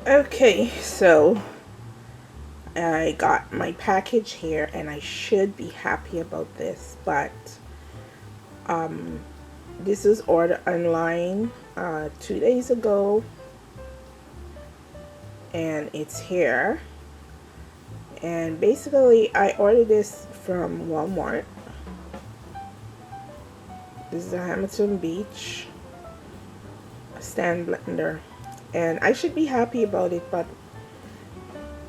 Okay, so I got my package here and I should be happy about this, but this was ordered online 2 days ago and it's here. And basically I ordered this from Walmart. This is a Hamilton Beach stand blender and I should be happy about it, but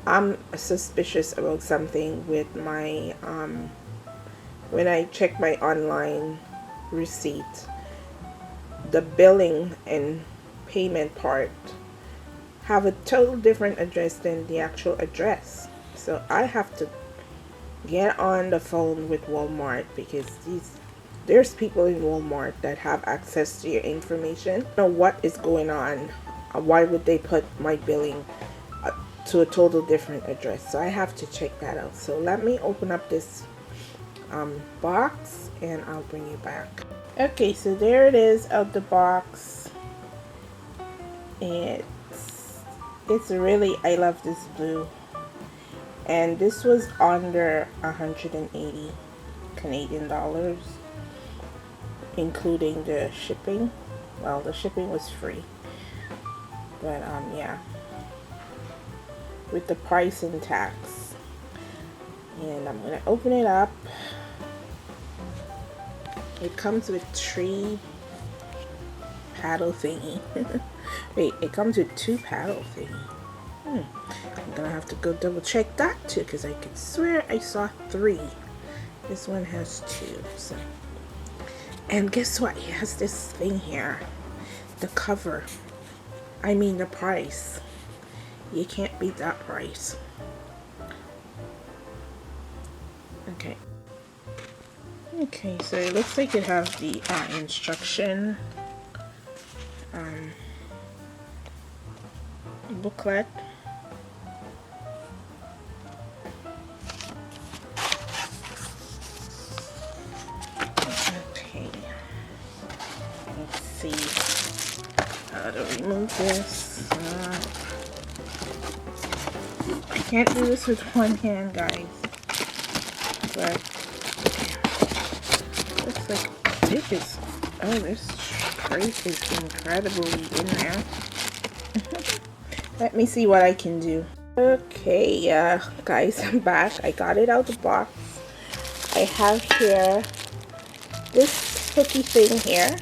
I'm suspicious about something with my when I check my online receipt. The billing and payment part have a total different address than the actual address, so I have to get on the phone with Walmart because there's people in Walmart that have access to your information. I don't know what is going on. Why would they put my billing to a total different address? So I have to check that out. So let me open up this box and I'll bring you back. Okay, so there it is out the box. It's really, I love this blue, and this was under 180 Canadian dollars, including the shipping. Well, the shipping was free, but yeah, with the price and tax. And I'm gonna open it up. It comes with 3 paddle thingy. Wait, it comes with 2 paddle thingy. I'm gonna have to go double check that too, because I could swear I saw 3. This one has 2. So, and guess what? It has this thing here, the cover. I mean the price. You can't beat that price. Okay, so it looks like it has the instruction booklet. Okay, let's see how to remove this. I can't do this with one hand, guys, but looks like this is, oh, this crate is incredibly in there. Let me see what I can do. Okay, guys, I'm back. I got it out of the box. I have here this cookie thing here,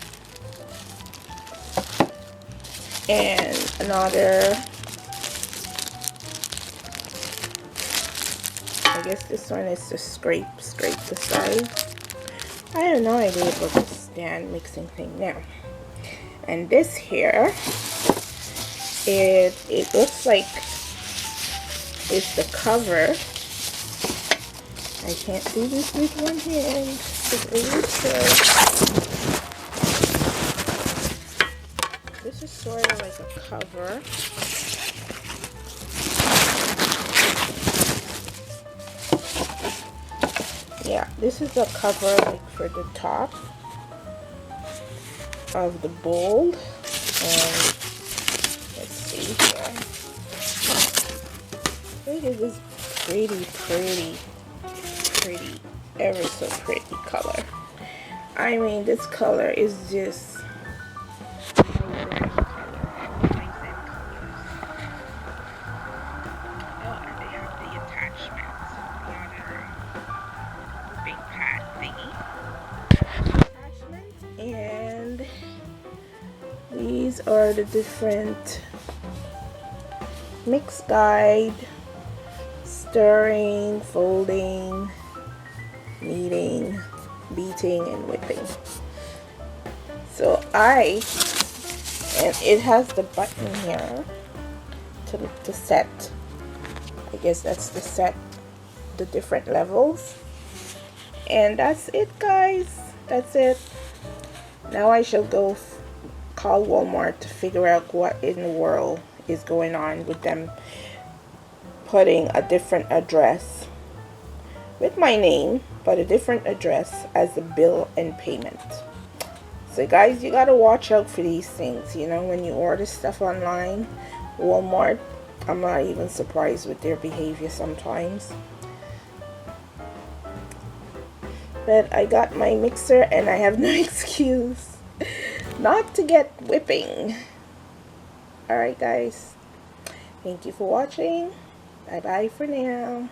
and another, I guess this one is to scrape the sides. I have no idea about this stand mixing thing now. And this here, it looks like it's the cover. I can't do this with one hand. This is sort of like a cover. Yeah, this is the cover like for the top of the bowl. And let's see here. Look at this pretty, ever so pretty color. I mean, this color is just and these are the different mix guide: stirring, folding, kneading, beating, and whipping. So and it has the button here to set. I guess that's to set the different levels. And that's it, guys. That's it. Now I shall go call Walmart to figure out what in the world is going on with them putting a different address with my name, but a different address as the bill and payment. So guys, you gotta watch out for these things. You know, when you order stuff online, Walmart I'm not even surprised with their behavior sometimes. But I got my mixer and I have no excuse not to get whipping. Alright guys, thank you for watching. Bye bye for now.